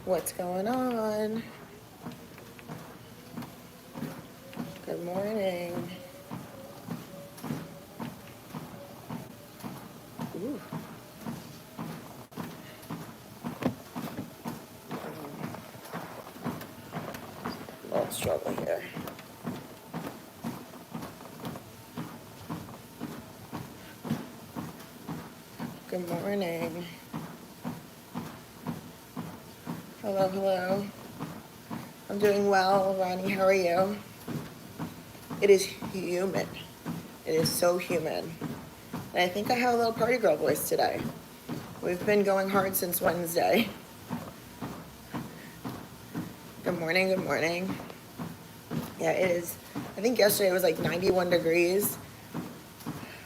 What's going on? Good morning. Ooh. A little struggle here. Good morning. Hello, hello. I'm doing well, Ronnie. How are you? It is humid. It is so humid. And I think I have a little party girl voice today. We've been going hard since Wednesday. Good morning, good morning. Yeah, it is. I think yesterday it was like 91 degrees.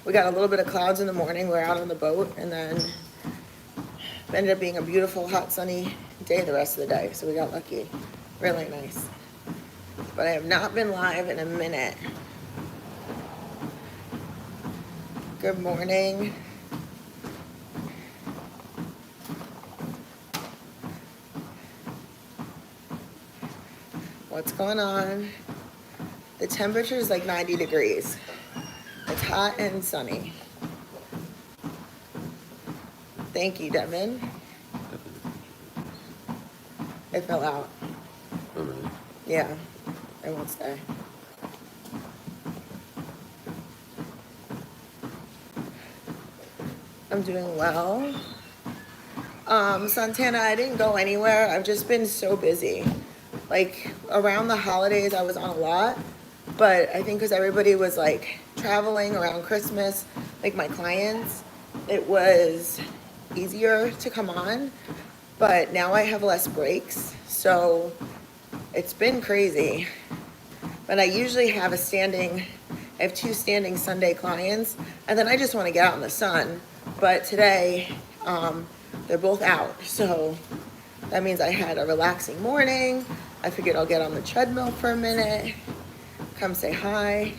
We got a little bit of clouds in the morning. We're out on the boat, and then it ended up being a beautiful, hot, sunny day the rest of the day. So we got lucky. Really nice. But I have not been live in a minute. Good morning. What's going on? The temperature is like 90 degrees. It's hot and sunny. Thank you, Devin. It fell out. Oh, really? Yeah, I won't stay. I'm doing well. Santana, I didn't go anywhere. I've just been so busy. Like, around the holidays, I was on a lot. But I think because everybody was, like, traveling around Christmas, like my clients, it was easier to come on. But now I have less breaks. So it's been crazy. But I usually have I have 2 standing Sunday clients. And then I just want to get out in the sun. But today, they're both out. So that means I had a relaxing morning. I figured I'll get on the treadmill for a minute. Come say hi.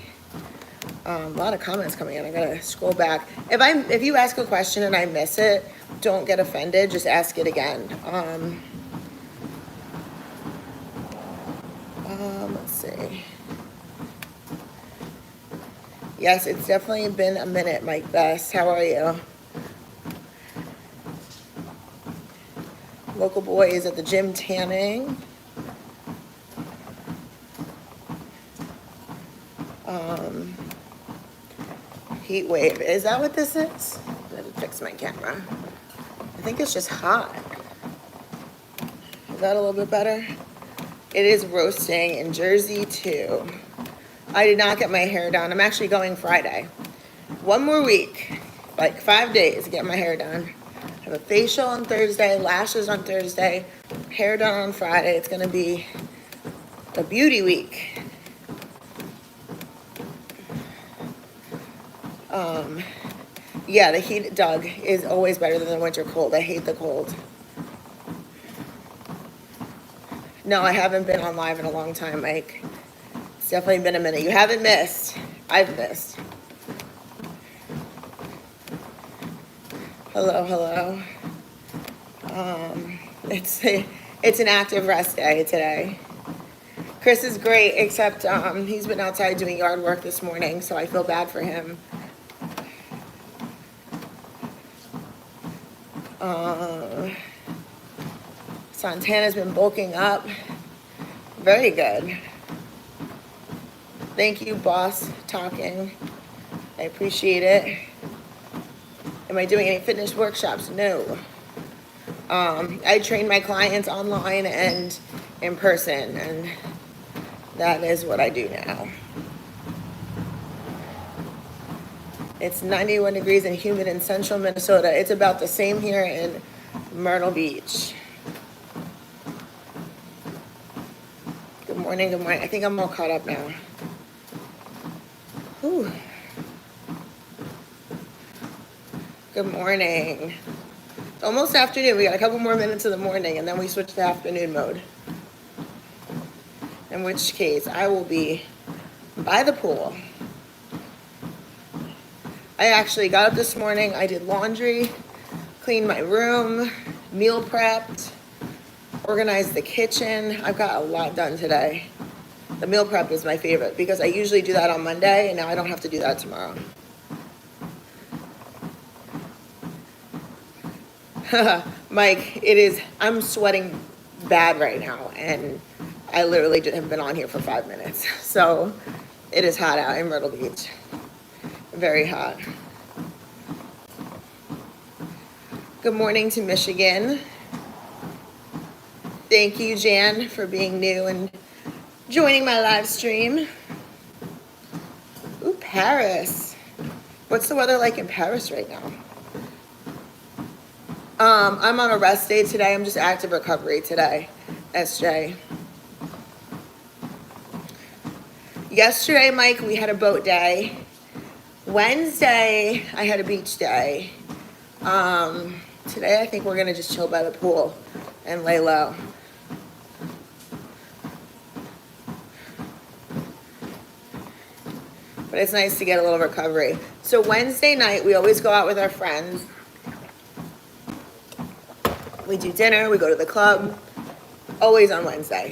A lot of comments coming in. I gotta scroll back. If you ask a question and I miss it, don't get offended. Just ask it again. Let's see. Yes, it's definitely been a minute, Mike Best. How are you? Local boy is at the gym tanning. Heat wave. Is that what this is? Let me fix my camera. I think it's just hot. Is that a little bit better? It is roasting in Jersey too. I did not get my hair done. I'm actually going Friday. 1 more week, like 5 days to get my hair done. I have a facial on Thursday, lashes on Thursday, hair done on Friday. It's gonna be a beauty week. Yeah, the heat, Doug, is always better than the winter cold. I hate the cold. No, I haven't been on live in a long time, Mike. It's definitely been a minute. You haven't missed. I've missed. Hello, hello. It's an active rest day today. Chris is great, except he's been outside doing yard work this morning, so I feel bad for him. Santana's been bulking up. Very good. Thank you, boss, talking. I appreciate it. Am I doing any fitness workshops? No. I train my clients online and in person, and that is what I do now. It's 91 degrees and humid in central Minnesota. It's about the same here in Myrtle Beach. Good morning, good morning. I think I'm all caught up now. Whew. Good morning. It's almost afternoon. We got a couple more minutes of the morning, and then we switch to afternoon mode. In which case, I will be by the pool. I actually got up this morning. I did laundry, cleaned my room, meal prepped. organized the kitchen. I've got a lot done today. The meal prep is my favorite because I usually do that on Monday, and now I don't have to do that tomorrow. Mike, I'm sweating bad right now, and I literally have been on here for 5 minutes. So it is hot out in Myrtle Beach. Very hot. Good morning to Michigan. Thank you, Jan, for being new and joining my live stream. Ooh, Paris. What's the weather like in Paris right now? I'm on a rest day today. I'm just active recovery today, SJ. Yesterday, Mike, we had a boat day. Wednesday, I had a beach day. Today, I think we're gonna just chill by the pool and lay low. But it's nice to get a little recovery. So Wednesday night, we always go out with our friends. We do dinner, we go to the club, always on Wednesday.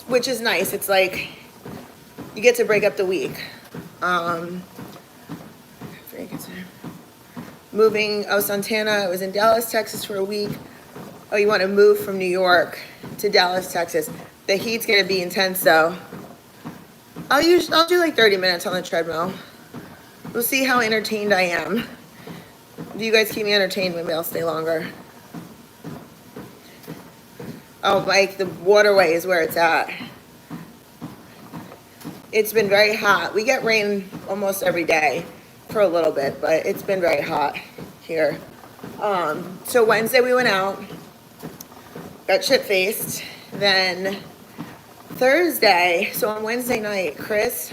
Which is nice. It's like you get to break up the week. Santana, I was in Dallas, Texas for a week. Oh, you want to move from New York to Dallas, Texas. The heat's gonna be intense though. I'll do like 30 minutes on the treadmill. We'll see how entertained I am. If you guys keep me entertained, maybe I'll stay longer. Oh, Mike, the waterway is where it's at. It's been very hot. We get rain almost every day for a little bit, but it's been very hot here. So Wednesday we went out, got shit-faced. Then Thursday, so on Wednesday night, Chris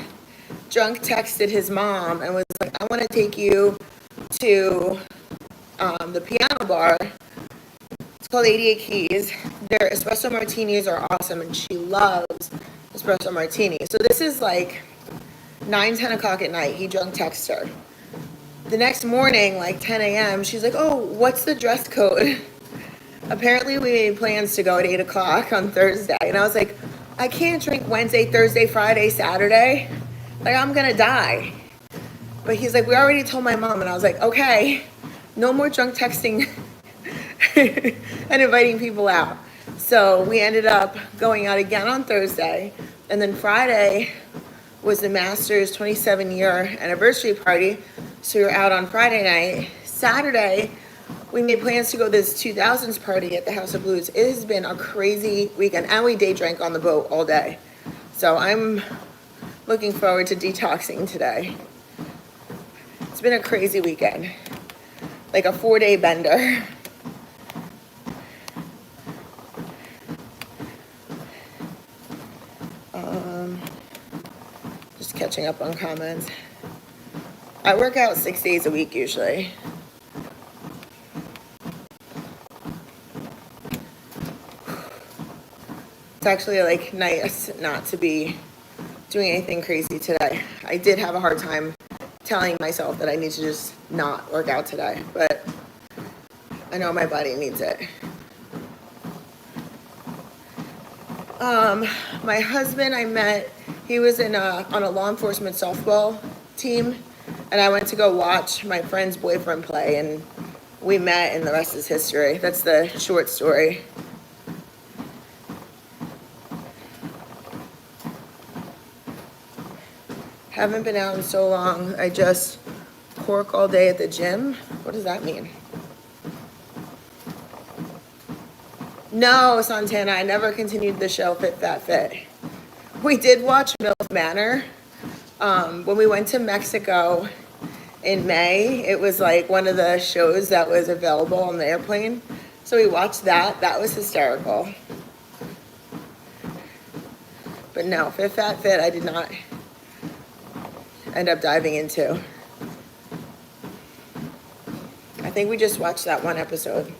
drunk texted his mom and was like, I want to take you to the piano bar. It's called 88 Keys. Their espresso martinis are awesome, and she loves espresso martinis. So this is like 10 o'clock at night. He drunk texted her. The next morning, like 10 a.m., she's like, oh, what's the dress code? Apparently, we made plans to go at 8 o'clock on Thursday. And I was like, I can't drink Wednesday, Thursday, Friday, Saturday. Like, I'm going to die. But he's like, we already told my mom. And I was like, okay, no more drunk texting and inviting people out. So we ended up going out again on Thursday. And then Friday was the Masters 27-year anniversary party. So we were out on Friday night. Saturday, we made plans to go to this 2000s party at the House of Blues. It has been a crazy weekend. And we day drank on the boat all day. So I'm looking forward to detoxing today. It's been a crazy weekend. Like a 4-day bender. Just catching up on comments. I work out 6 days a week usually. It's actually like nice not to be doing anything crazy today. I did have a hard time telling myself that I need to just not work out today, but I know my body needs it. My husband, I met, he was on a law enforcement softball team, and I went to go watch my friend's boyfriend play, and we met, and the rest is history. That's the short story. Haven't been out in so long. I just pork all day at the gym. What does that mean? No, Santana, I never continued the show Fit Fat Fit. We did watch MILF Manor. When we went to Mexico in May, it was like one of the shows that was available on the airplane. So we watched that. That was hysterical. But no, Fit Fat Fit, I did not end up diving into. I think we just watched that one episode.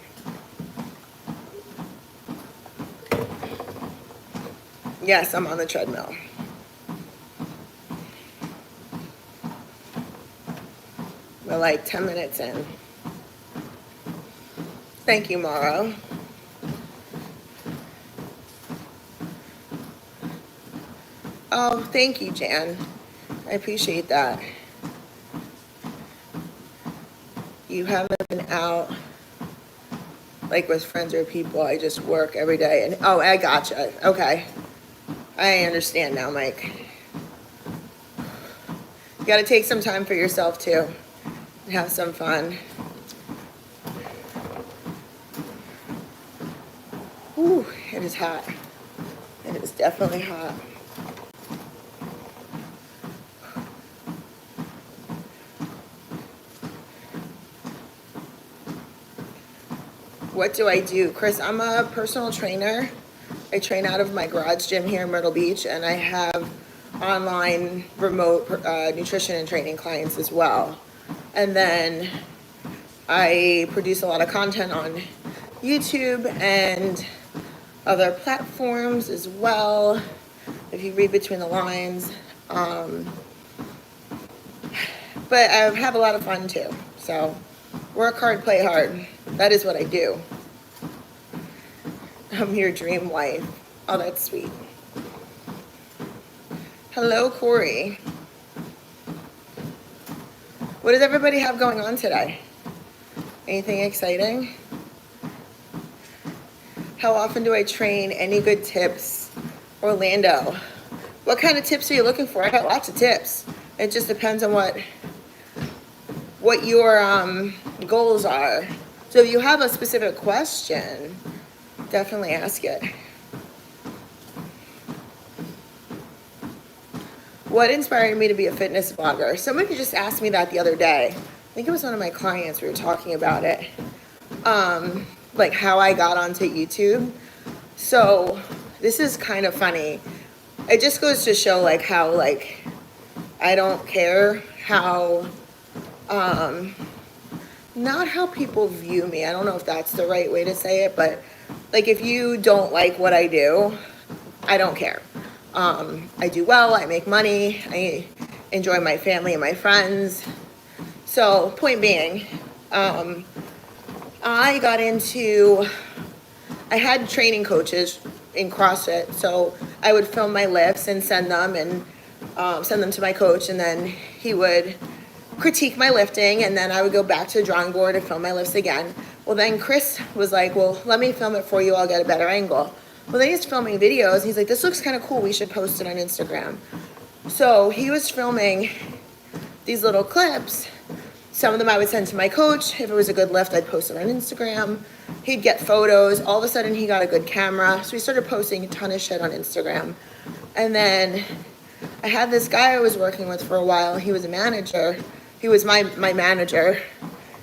Yes, I'm on the treadmill. We're like 10 minutes in. Thank you, Morrow. Oh, thank you, Jan. I appreciate that. You haven't been out like with friends or people. I just work every day. And oh, I gotcha. Okay. I understand now, Mike. You got to take some time for yourself too and have some fun. Ooh, it is hot. It is definitely hot. What do I do? Chris, I'm a personal trainer. I train out of my garage gym here in Myrtle Beach, and I have online remote nutrition and training clients as well. And then I produce a lot of content on YouTube and other platforms as well, if you read between the lines. But I have a lot of fun too. So work hard, play hard. That is what I do. I'm your dream wife. Oh, that's sweet. Hello, Corey. What does everybody have going on today? Anything exciting? How often do I train? Any good tips? Orlando. What kind of tips are you looking for? I got lots of tips. It just depends on what your goals are. So if you have a specific question, definitely ask it. What inspired me to be a fitness blogger? Somebody just asked me that the other day. I think it was one of my clients. We were talking about it. Like how I got onto YouTube. So this is kind of funny. It just goes to show like how like I don't care how not how people view me. I don't know if that's the right way to say it, but like if you don't like what I do, I don't care. I do well, I make money, I enjoy my family and my friends. So point being, I had training coaches in CrossFit, so I would film my lifts and send them to my coach, and then he would critique my lifting, and then I would go back to the drawing board and film my lifts again. Well, then Chris was like, well, let me film it for you, I'll get a better angle. Well, then he's filming videos. He's like, this looks kind of cool. We should post it on Instagram. So he was filming these little clips. Some of them I would send to my coach. If it was a good lift, I'd post it on Instagram. He'd get photos. All of a sudden, he got a good camera. So we started posting a ton of shit on Instagram. And then I had this guy I was working with for a while. He was a manager. He was my manager.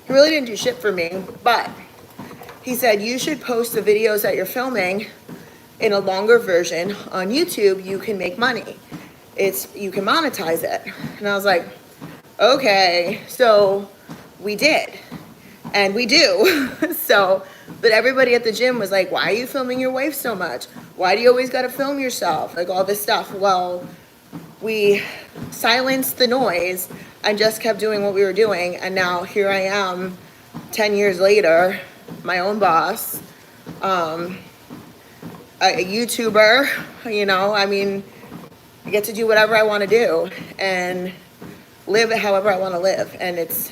He really didn't do shit for me, but he said, you should post the videos that you're filming in a longer version on YouTube. You can make money. You can monetize it. And I was like, okay. So we did, and we do. But everybody at the gym was like, why are you filming your wife so much? Why do you always got to film yourself? Like all this stuff. Well, we silenced the noise and just kept doing what we were doing. And now here I am 10 years later, my own boss, a YouTuber, I mean, I get to do whatever I want to do and live it however I want to live. And it's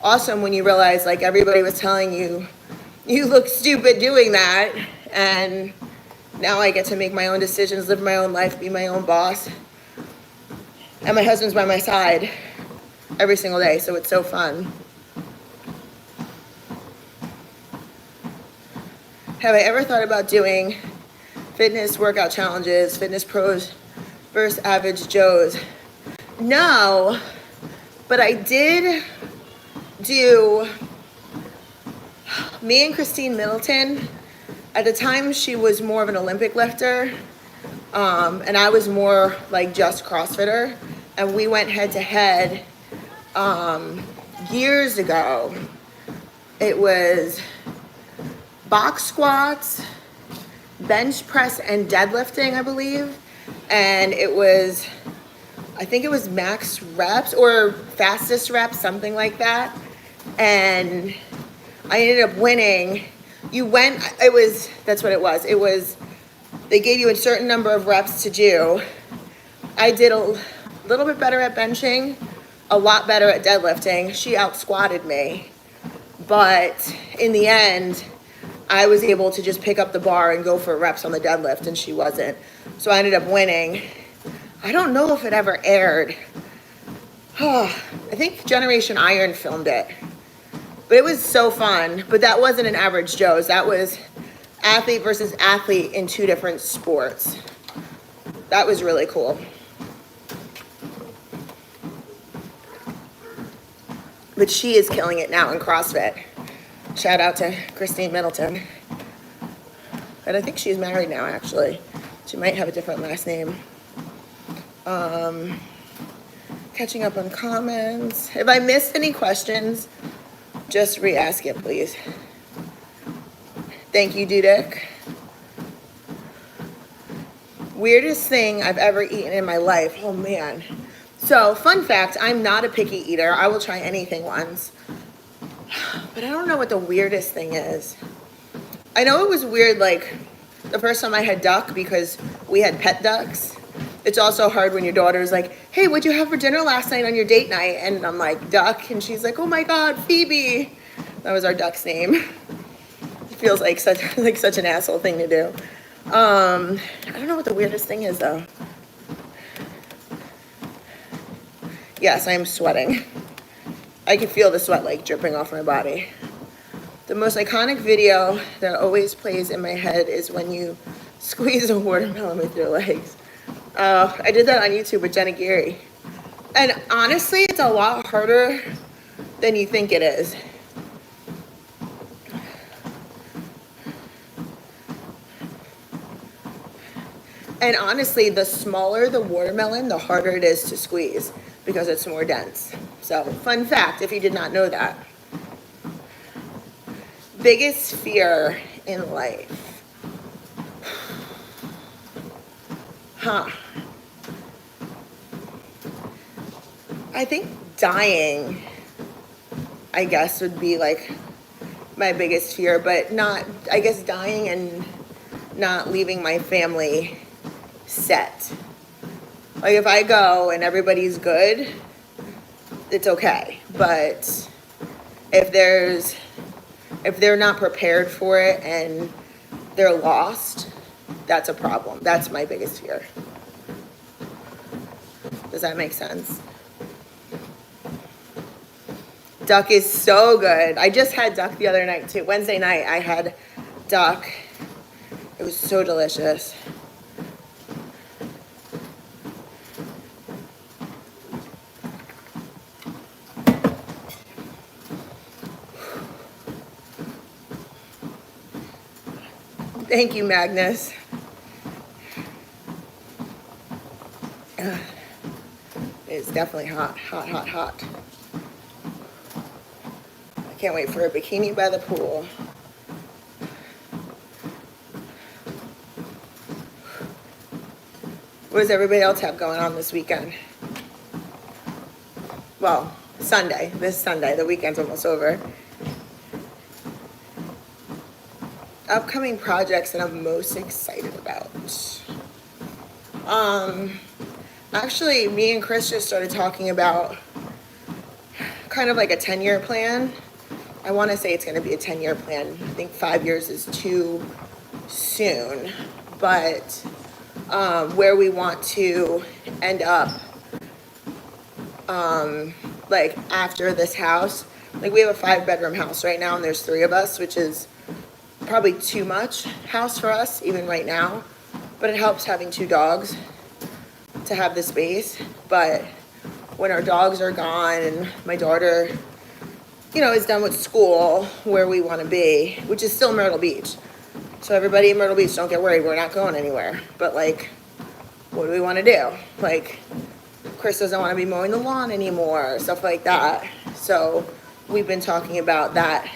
awesome when you realize like everybody was telling you, you look stupid doing that. And now I get to make my own decisions, live my own life, be my own boss. And my husband's by my side every single day. So it's so fun. Have I ever thought about doing fitness workout challenges, fitness pros versus average Joes? No, but I did do, me and Christine Middleton, at the time she was more of an Olympic lifter, and I was more like just CrossFitter, and we went head to head years ago. It was box squats, bench press, and deadlifting, I believe. And I think it was max reps or fastest reps, something like that. And I ended up winning. That's what it was. They gave you a certain number of reps to do. I did a little bit better at benching, a lot better at deadlifting. She out squatted me, but in the end, I was able to just pick up the bar and go for reps on the deadlift, and she wasn't. So I ended up winning. I don't know if it ever aired. I think Generation Iron filmed it. But it was so fun. But that wasn't an Average Joe's. That was athlete versus athlete in 2 different sports. That was really cool. But she is killing it now in CrossFit. Shout out to Christine Middleton. And I think she's married now, actually. She might have a different last name. Catching up on comments. If I missed any questions, just re-ask it, please. Thank you, Dudek. Weirdest thing I've ever eaten in my life. Oh, man. So, fun fact, I'm not a picky eater. I will try anything once. But I don't know what the weirdest thing is. I know it was weird, like, the first time I had duck because we had pet ducks. It's also hard when your daughter's like, hey, what'd you have for dinner last night on your date night? And I'm like, duck. And she's like, oh my God, Phoebe. That was our duck's name. It feels like such an asshole thing to do. I don't know what the weirdest thing is, though. Yes, I am sweating. I can feel the sweat like dripping off my body. The most iconic video that always plays in my head is when you squeeze a watermelon with your legs. I did that on YouTube with Jenna Geary. And honestly, it's a lot harder than you think it is. And honestly, the smaller the watermelon, the harder it is to squeeze because it's more dense. So, fun fact, if you did not know that. Biggest fear in life. I think dying, I guess, would be like my biggest fear, but not, I guess, dying and not leaving my family set. Like if I go and everybody's good, it's okay. But if they're not prepared for it and they're lost, that's a problem. That's my biggest fear. Does that make sense? Duck is so good. I just had duck the other night too. Wednesday night I had duck. It was so delicious. Thank you, Magnus. It's definitely hot, hot, hot, hot. I can't wait for a bikini by the pool. What does everybody else have going on this weekend? Well, Sunday, this Sunday, the weekend's almost over. Upcoming projects that I'm most excited about. Actually, me and Chris just started talking about kind of like a 10-year plan. I want to say it's going to be a 10-year plan. I think 5 years is too soon, but where we want to end up, like after this house. Like we have a 5-bedroom house right now and there's 3 of us, which is probably too much house for us even right now, but it helps having 2 dogs to have the space. But when our dogs are gone and my daughter, you know, is done with school, where we want to be, which is still Myrtle Beach. So everybody in Myrtle Beach, don't get worried, we're not going anywhere. But like, what do we want to do? Like, Chris doesn't want to be mowing the lawn anymore, stuff like that. So we've been talking about that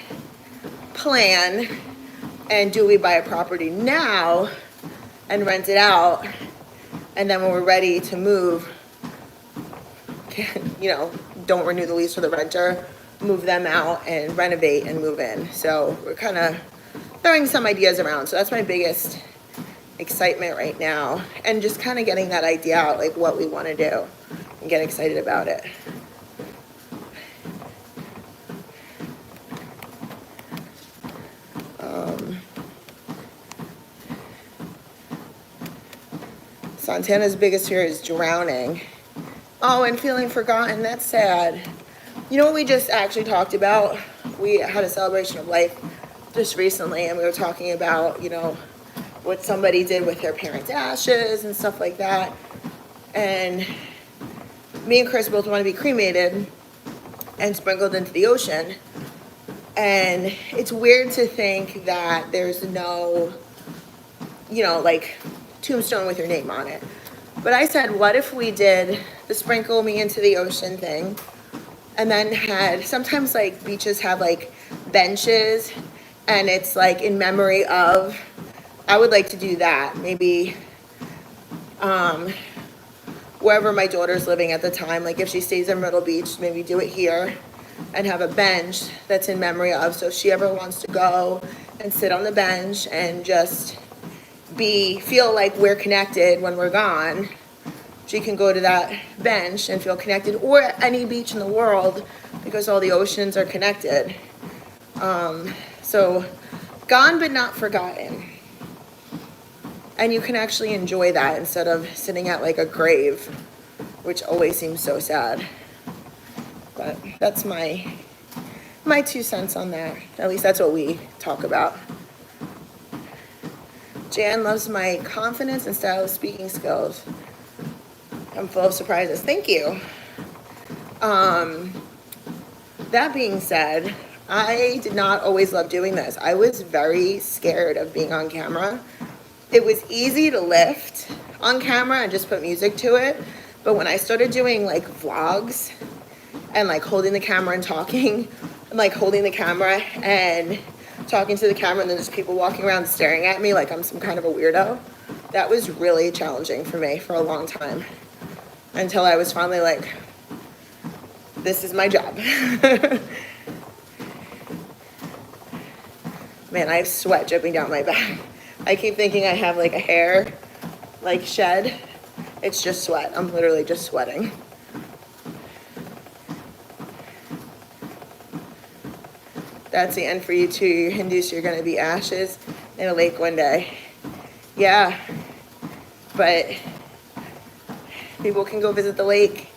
plan. And do we buy a property now and rent it out? And then when we're ready to move, you know, don't renew the lease for the renter, move them out and renovate and move in. So we're kind of throwing some ideas around. So that's my biggest excitement right now, and just kind of getting that idea out, like what we want to do, and get excited about it. Santana's biggest fear is drowning. Oh, and feeling forgotten. That's sad. You know what we just actually talked about? We had a celebration of life just recently, and we were talking about, you know, what somebody did with their parents' ashes and stuff like that. And me and Chris both want to be cremated and sprinkled into the ocean. And it's weird to think that there's no, you know, like tombstone with your name on it. But I said, what if we did the sprinkle me into the ocean thing, and then had, sometimes like beaches have like benches, and it's like in memory of, I would like to do that. Maybe wherever my daughter's living at the time, like if she stays in Myrtle Beach, maybe do it here and have a bench that's in memory of. So if she ever wants to go and sit on the bench and just feel like we're connected when we're gone, she can go to that bench and feel connected, or any beach in the world, because all the oceans are connected. So gone but not forgotten. And you can actually enjoy that instead of sitting at like a grave, which always seems so sad. But that's my 2 cents on that. At least that's what we talk about. Jan loves my confidence and style of speaking skills. I'm full of surprises. Thank you. That being said, I did not always love doing this. I was very scared of being on camera. It was easy to lift on camera and just put music to it. But when I started doing like vlogs and like holding the camera and talking, and like holding the camera and talking to the camera, and then just people walking around staring at me like I'm some kind of a weirdo, that was really challenging for me for a long time, until I was finally like, this is my job. Man, I have sweat dripping down my back. I keep thinking I have like a hair like shed. It's just sweat. I'm literally just sweating. That's the end for you too. You're Hindus, you're gonna be ashes in a lake one day. Yeah, but people can go visit the lake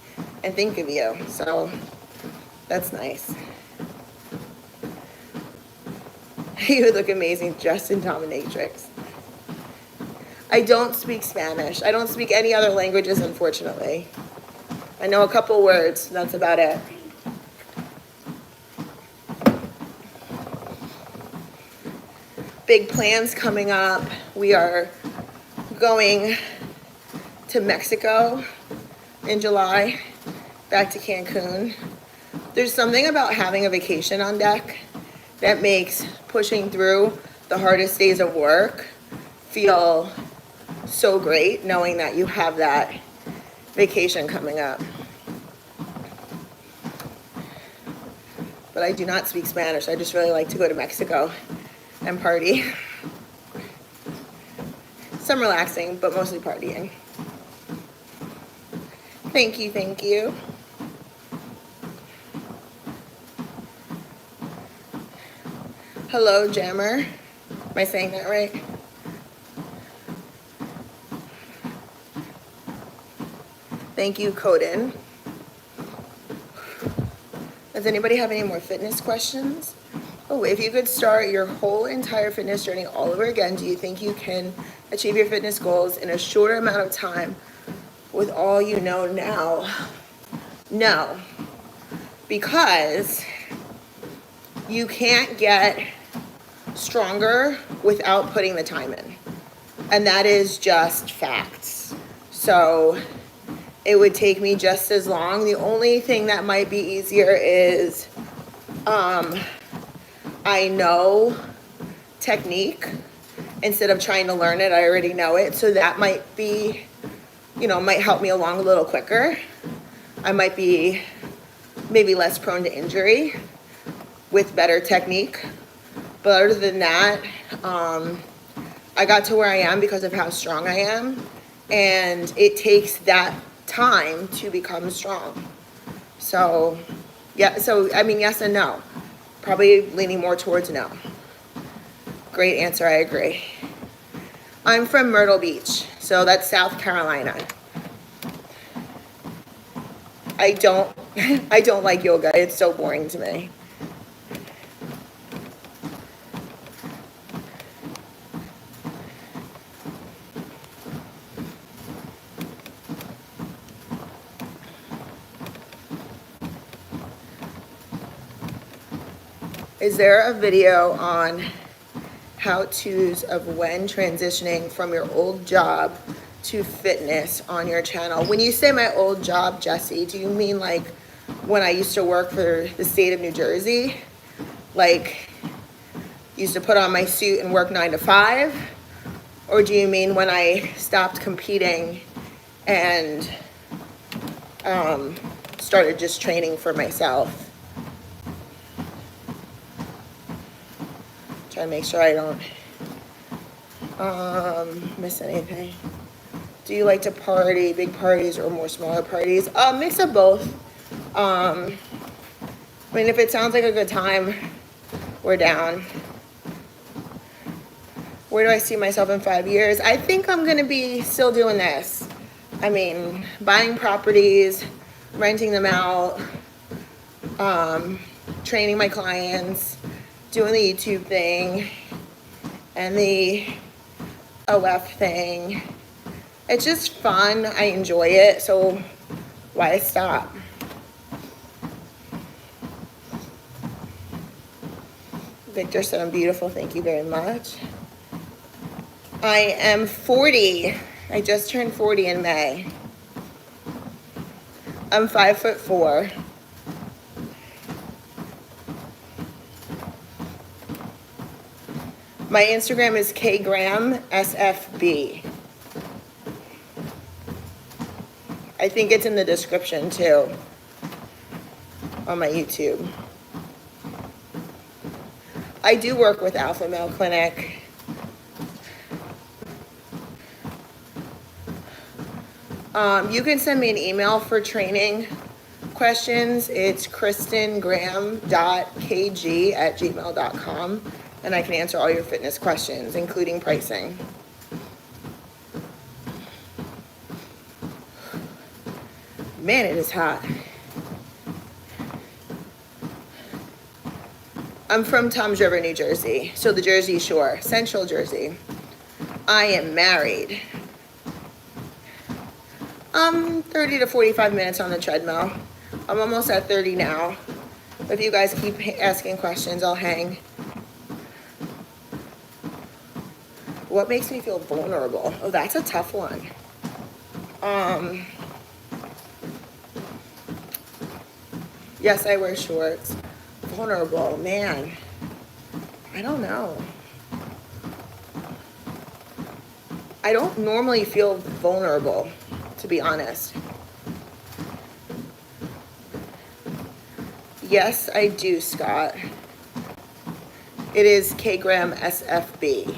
and think of you, so that's nice. You would look amazing dressed in dominatrix. I don't speak Spanish. I don't speak any other languages, unfortunately. I know a couple words, that's about it. Big plans coming up. We are going to Mexico in July, back to Cancun. There's something about having a vacation on deck that makes pushing through the hardest days of work feel so great, knowing that you have that vacation coming up. But I do not speak Spanish. I just really like to go to Mexico and party. Some relaxing, but mostly partying. Thank you, thank you. Hello, Jammer. Am I saying that right? Thank you, Coden. Does anybody have any more fitness questions? Oh, if you could start your whole entire fitness journey all over again, do you think you can achieve your fitness goals in a shorter amount of time with all you know now? No, because you can't get stronger without putting the time in. And that is just facts. So it would take me just as long. The only thing that might be easier is I know technique. Instead of trying to learn it, I already know it. So that might be, might help me along a little quicker. I might be maybe less prone to injury with better technique. But other than that, I got to where I am because of how strong I am, and it takes that time to become strong. So, yeah, so I mean, yes and no. Probably leaning more towards no. Great answer, I agree. I'm from Myrtle Beach, so that's South Carolina. I don't like yoga. It's so boring to me. Is there a video on how-tos of when transitioning from your old job to fitness on your channel? When you say my old job, Jesse, do you mean like when I used to work for the state of New Jersey? Like, used to put on my suit and work 9 to 5? Or do you mean when I stopped competing and started just training for myself? Try to make sure I don't miss anything. Do you like to party, big parties or more smaller parties? Mix of both. I mean, if it sounds like a good time, we're down. Where do I see myself in 5 years? I think I'm gonna be still doing this. I mean, buying properties, renting them out, training my clients, doing the YouTube thing, and the OF thing. It's just fun. I enjoy it, so why stop? Victor said I'm beautiful. Thank you very much. I am 40. I just turned 40 in May. I'm 5'4". My Instagram is KGraham.KG. I think it's in the description too on my YouTube. I do work with Alpha Male Clinic. You can send me an email for training questions. It's KristenGraham.KG@gmail.com, and I can answer all your fitness questions, including pricing. Man, it is hot. I'm from Toms River, New Jersey, so the Jersey Shore, Central Jersey. I am married. 30 to 45 minutes on the treadmill. I'm almost at 30 now. If you guys keep asking questions, I'll hang. What makes me feel vulnerable? Oh, that's a tough one. Yes, I wear shorts. Vulnerable, man. I don't know. I don't normally feel vulnerable, to be honest. Yes, I do, Scott. It is KGraham SFB.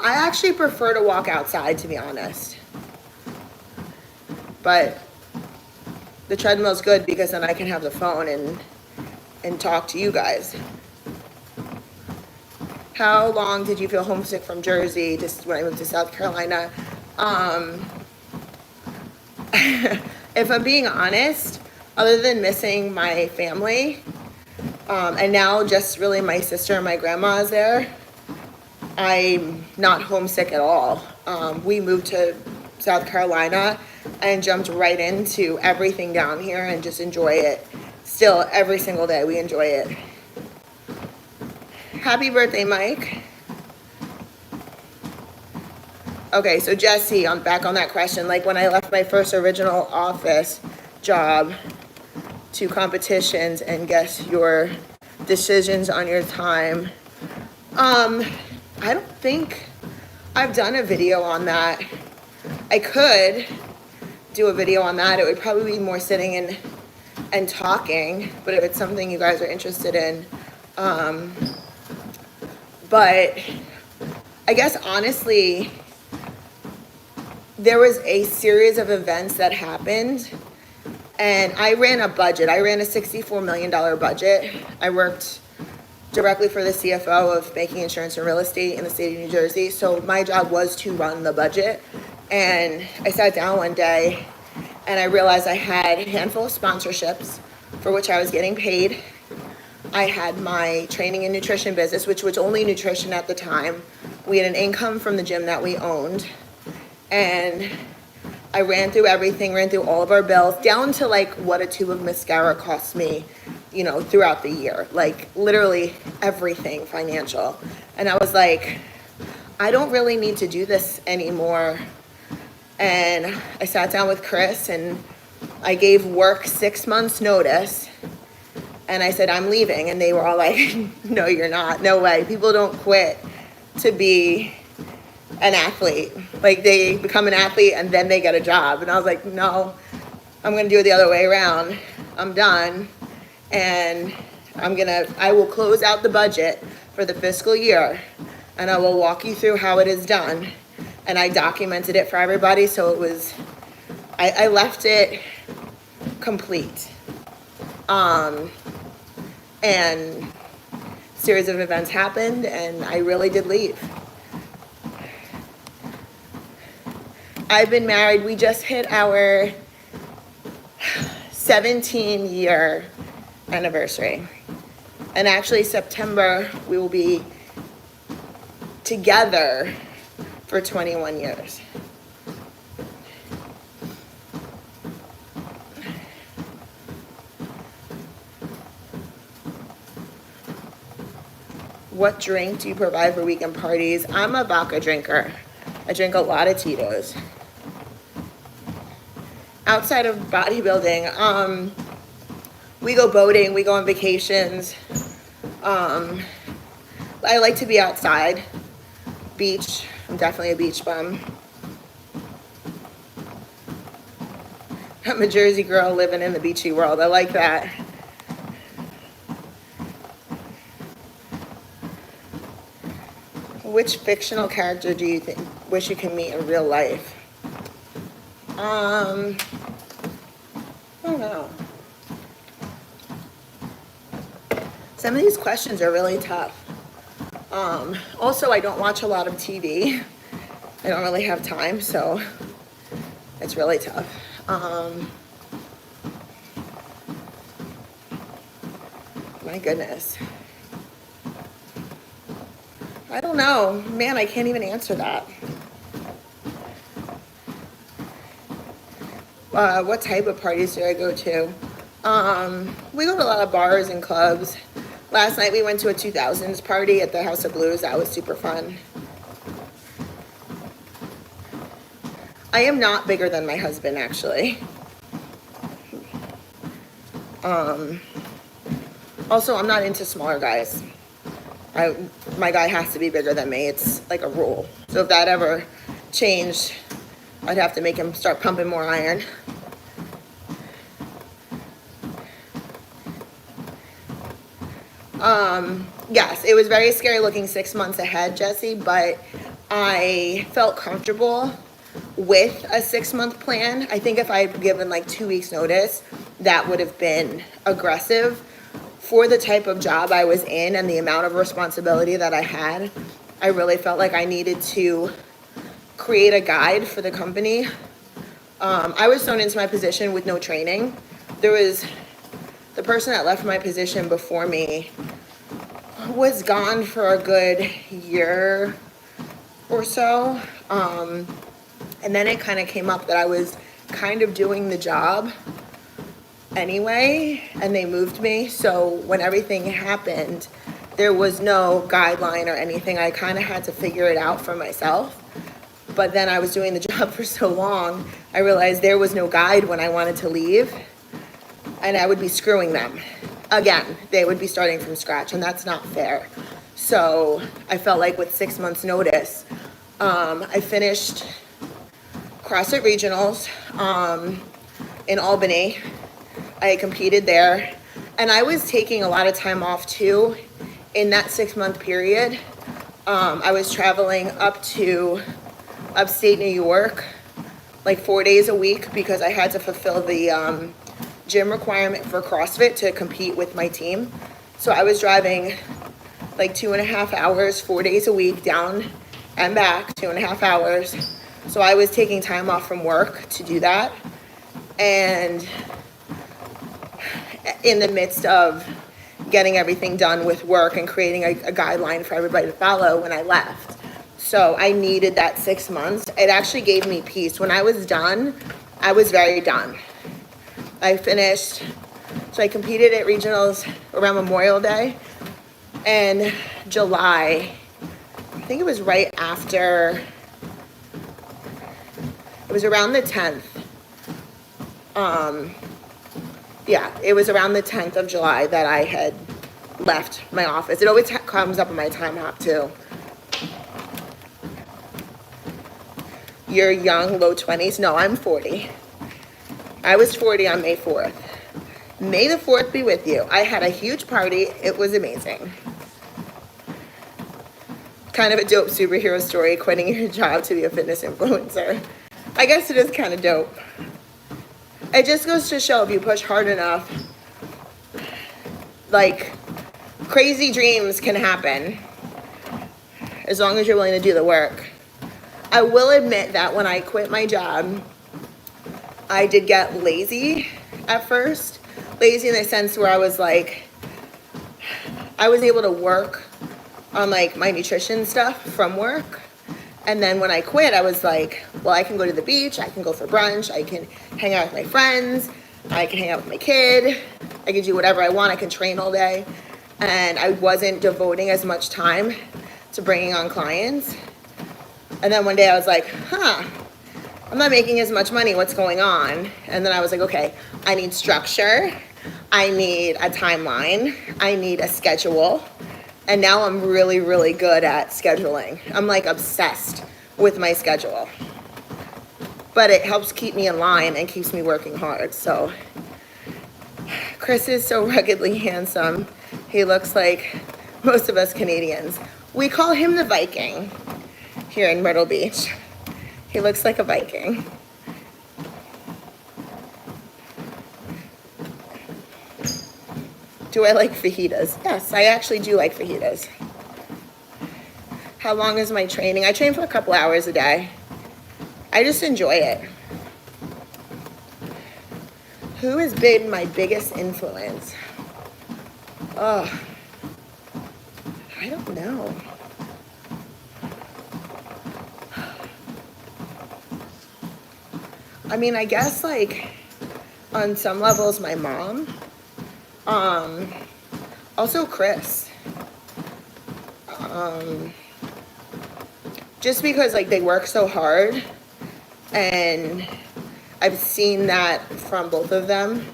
I actually prefer to walk outside, to be honest. But the treadmill's good because then I can have the phone and talk to you guys. How long did you feel homesick from Jersey just when I moved to South Carolina? If I'm being honest, other than missing my family, and now just really my sister and my grandma is there, I'm not homesick at all. We moved to South Carolina and jumped right into everything down here and just enjoy it. Still, every single day we enjoy it. Happy birthday, Mike. Okay, so Jesse, back on that question, like when I left my first original office job to competitions and guess your decisions on your time. I don't think I've done a video on that. I could do a video on that. It would probably be more sitting in and talking, but if it's something you guys are interested in. But I guess honestly, there was a series of events that happened, and I ran a budget. I ran a $64 million budget. I worked directly for the CFO of banking, insurance, and real estate in the state of New Jersey. So my job was to run the budget. And I sat down one day and I realized I had a handful of sponsorships for which I was getting paid. I had my training and nutrition business, which was only nutrition at the time. We had an income from the gym that we owned. And I ran through everything, ran through all of our bills, down to like what a tube of mascara cost me, you know, throughout the year. Like literally everything financial. And I was like, I don't really need to do this anymore. And I sat down with Chris and I gave work 6 months notice. And I said, I'm leaving. And they were all like, no, you're not. No way. People don't quit to be an athlete. Like they become an athlete and then they get a job. And I was like, no, I'm going to do it the other way around. I'm done. And I will close out the budget for the fiscal year and I will walk you through how it is done. And I documented it for everybody. So it was, I left it complete. And a series of events happened and I really did leave. I've been married. We just hit our 17-year anniversary. And actually September, we will be together for 21 years. What drink do you provide for weekend parties? I'm a vodka drinker. I drink a lot of Tito's. Outside of bodybuilding, we go boating, we go on vacations. I like to be outside. Beach, I'm definitely a beach bum. I'm a Jersey girl living in the beachy world. I like that. Which fictional character do you wish you can meet in real life? I don't know. Some of these questions are really tough. Also, I don't watch a lot of TV. I don't really have time, so it's really tough. My goodness. I don't know. Man, I can't even answer that. What type of parties do I go to? We go to a lot of bars and clubs. Last night we went to a 2000s party at the House of Blues. That was super fun. I am not bigger than my husband, actually. Also, I'm not into smaller guys. My guy has to be bigger than me. It's like a rule. So if that ever changed, I'd have to make him start pumping more iron. Yes, it was very scary looking 6 months ahead, Jesse, but I felt comfortable with a 6-month plan. I think if I had given like 2 weeks notice, that would have been aggressive. For the type of job I was in and the amount of responsibility that I had, I really felt like I needed to create a guide for the company. I was thrown into my position with no training. The person that left my position before me was gone for a good year or so. And then it kind of came up that I was kind of doing the job anyway, and they moved me. So when everything happened, there was no guideline or anything. I kind of had to figure it out for myself. But then I was doing the job for so long, I realized there was no guide when I wanted to leave, and I would be screwing them. Again, they would be starting from scratch, and that's not fair. So I felt like with 6 months notice, I finished CrossFit Regionals in Albany. I competed there, and I was taking a lot of time off too in that 6-month period. I was traveling up to upstate New York like 4 days a week because I had to fulfill the gym requirement for CrossFit to compete with my team. So I was driving like 2.5 hours, 4 days a week, down and back, 2.5 hours. So I was taking time off from work to do that. And in the midst of getting everything done with work and creating a guideline for everybody to follow when I left. So I needed that 6 months. It actually gave me peace. When I was done, I was very done. I finished, so I competed at regionals around Memorial Day, and July, I think it was right after, it was around the 10th. Yeah, it was around the 10th of July that I had left my office. It always comes up in my time hop too. You're young, low 20s? No, I'm 40. I was 40 on May 4th. May the 4th be with you. I had a huge party. It was amazing. Kind of a dope superhero story, quitting your job to be a fitness influencer. I guess it is kind of dope. It just goes to show if you push hard enough, like, crazy dreams can happen as long as you're willing to do the work. I will admit that when I quit my job, I did get lazy at first. Lazy in the sense where I was like, I was able to work on like my nutrition stuff from work. And then when I quit, I was like, well, I can go to the beach, I can go for brunch, I can hang out with my friends, I can hang out with my kid, I can do whatever I want, I can train all day. And I wasn't devoting as much time to bringing on clients. And then one day I was like, I'm not making as much money, what's going on? And then I was like, okay, I need structure, I need a timeline, I need a schedule. And now I'm really, really good at scheduling. I'm like obsessed with my schedule. But it helps keep me in line and keeps me working hard. So Chris is so ruggedly handsome. He looks like most of us Canadians. We call him the Viking here in Myrtle Beach. He looks like a Viking. Do I like fajitas? Yes, I actually do like fajitas. How long is my training? I train for a couple hours a day. I just enjoy it. Who has been my biggest influence? Oh, I don't know. I mean, I guess like on some levels, my mom. Also Chris. Just because like they work so hard, and I've seen that from both of them,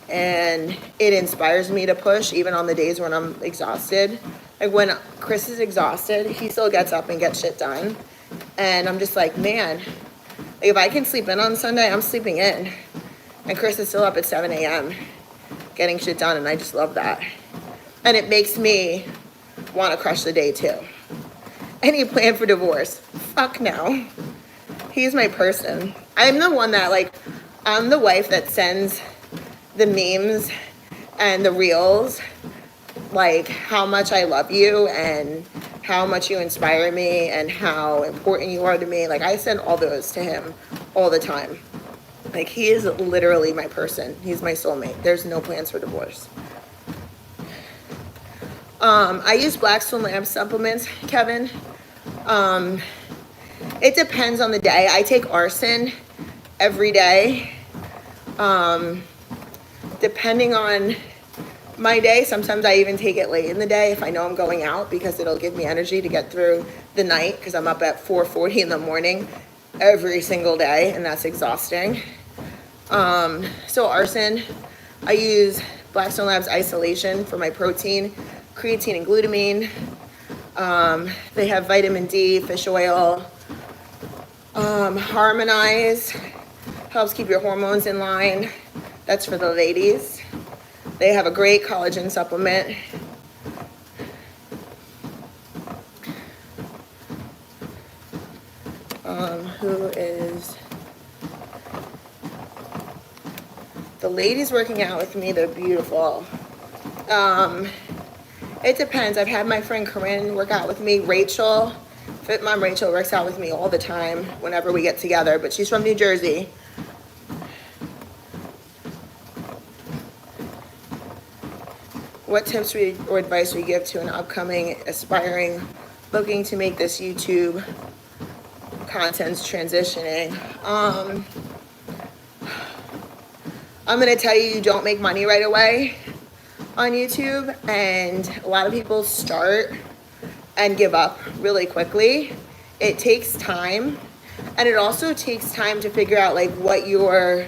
and it inspires me to push even on the days when I'm exhausted. Like when Chris is exhausted, he still gets up and gets shit done. And I'm just like, man, like if I can sleep in on Sunday, I'm sleeping in. And Chris is still up at 7 a.m. getting shit done, and I just love that. And it makes me want to crush the day too. Any plan for divorce? Fuck no. He's my person. I'm the one that like, I'm the wife that sends the memes and the reels, like how much I love you and how much you inspire me and how important you are to me. Like I send all those to him all the time. Like he is literally my person. He's my soulmate. There's no plans for divorce. I use Black Stone Lab supplements, Kevin. It depends on the day. I take arsen every day. Depending on my day, sometimes I even take it late in the day if I know I'm going out, because it'll give me energy to get through the night, because I'm up at 4:40 in the morning every single day, and that's exhausting. So arsen, I use Black Stone Labs isolation for my protein, creatine and glutamine. They have vitamin D, fish oil. Harmonize helps keep your hormones in line. That's for the ladies. They have a great collagen supplement. Who is the ladies working out with me? They're beautiful. It depends. I've had my friend Corinne work out with me. Rachel, Fit Mom Rachel, works out with me all the time whenever we get together, but she's from New Jersey. What tips or advice would you give to an upcoming aspiring looking to make this YouTube content's transitioning? I'm gonna tell you don't make money right away on YouTube, and a lot of people start and give up really quickly. It takes time, and it also takes time to figure out like what your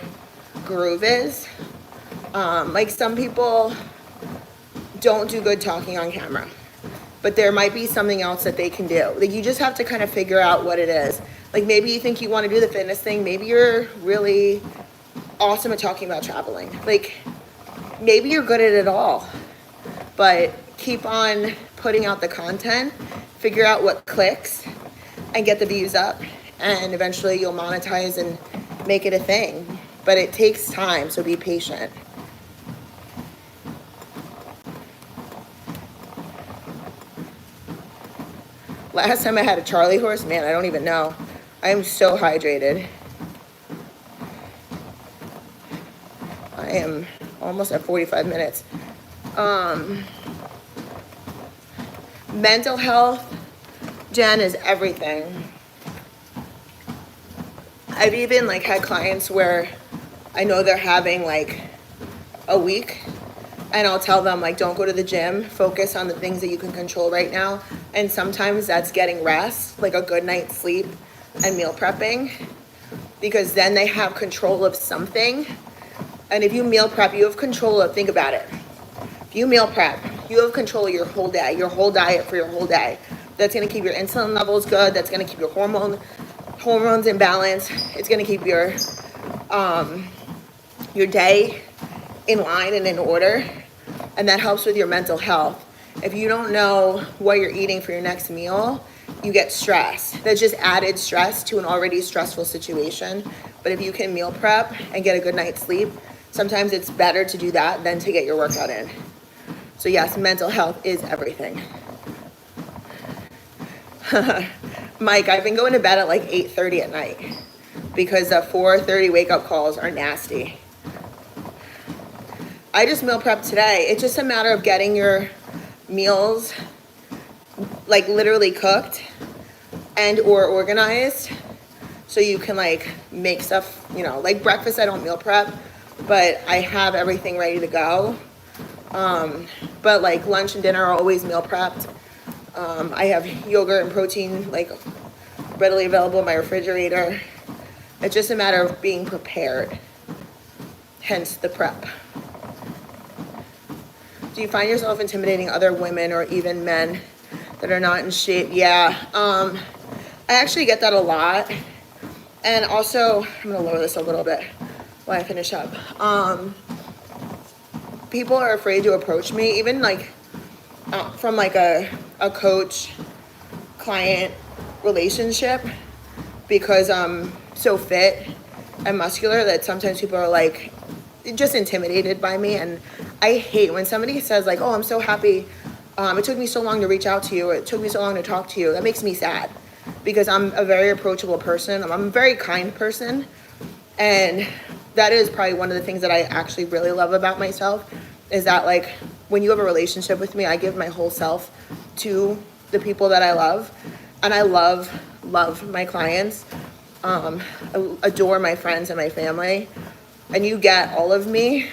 groove is. Like some people don't do good talking on camera, but there might be something else that they can do. Like you just have to kind of figure out what it is. Like maybe you think you want to do the fitness thing. Maybe you're really awesome at talking about traveling. Like maybe you're good at it all, but keep on putting out the content, figure out what clicks and get the views up, and eventually you'll monetize and make it a thing. But it takes time, so be patient. Last time I had a Charlie horse, man, I don't even know. I am so hydrated. I am almost at 45 minutes. Mental health, Jen, is everything. I've even like had clients where I know they're having like a week, and I'll tell them like, don't go to the gym, focus on the things that you can control right now. And sometimes that's getting rest, like a good night's sleep and meal prepping, because then they have control of something. And if you meal prep, you have control of, think about it. If you meal prep, you have control of your whole day, your whole diet for your whole day. That's gonna keep your insulin levels good. That's gonna keep your hormones in balance. It's gonna keep your day in line and in order. And that helps with your mental health. If you don't know what you're eating for your next meal, you get stressed. That's just added stress to an already stressful situation. But if you can meal prep and get a good night's sleep, sometimes it's better to do that than to get your workout in. So yes, mental health is everything. Mike, I've been going to bed at like 8:30 at night because the 4:30 wake up calls are nasty. I just meal prep today. It's just a matter of getting your meals like literally cooked and or organized so you can like make stuff, you know, like breakfast I don't meal prep, but I have everything ready to go. But like lunch and dinner are always meal prepped. I have yogurt and protein like readily available in my refrigerator. It's just a matter of being prepared, hence the prep. Do you find yourself intimidating other women or even men that are not in shape? Yeah, I actually get that a lot. And also, I'm gonna lower this a little bit while I finish up. People are afraid to approach me, even like from like a coach client relationship, because I'm so fit and muscular that sometimes people are like just intimidated by me. And I hate when somebody says like, oh, I'm so happy, it took me so long to reach out to you, or it took me so long to talk to you. That makes me sad, because I'm a very approachable person. I'm a very kind person, and that is probably one of the things that I actually really love about myself, is that like when you have a relationship with me, I give my whole self to the people that I love. And I love my clients, I adore my friends and my family, and you get all of me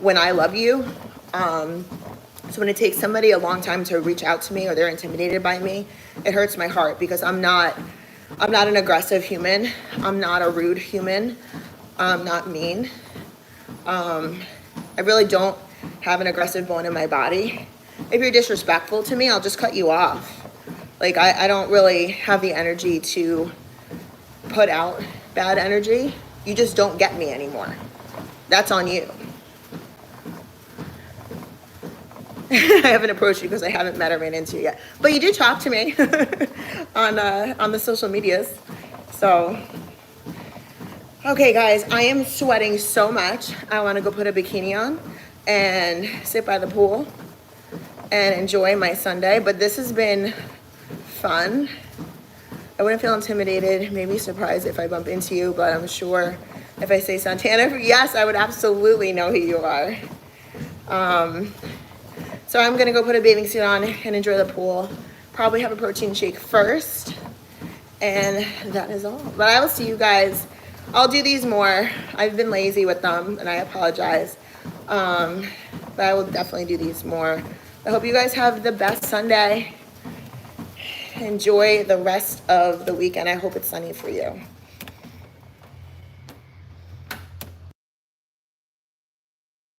when I love you. So when it takes somebody a long time to reach out to me, or they're intimidated by me, it hurts my heart, because I'm not an aggressive human. I'm not a rude human. I'm not mean. I really don't have an aggressive bone in my body. If you're disrespectful to me, I'll just cut you off. Like I don't really have the energy to put out bad energy. You just don't get me anymore. that's on you. I haven't approached you because I haven't met or ran into you yet. But you did talk to me on the social medias. So, okay guys, I am sweating so much. I want to go put a bikini on and sit by the pool and enjoy my Sunday. But this has been fun. I wouldn't feel intimidated, maybe surprised if I bump into you, but I'm sure if I say Santana, yes, I would absolutely know who you are. So I'm gonna go put a bathing suit on and enjoy the pool. Probably have a protein shake first, and that is all. But I will see you guys. I'll do these more. I've been lazy with them, and I apologize. But I will definitely do these more. I hope you guys have the best Sunday. Enjoy the rest of the weekend. I hope it's sunny for you.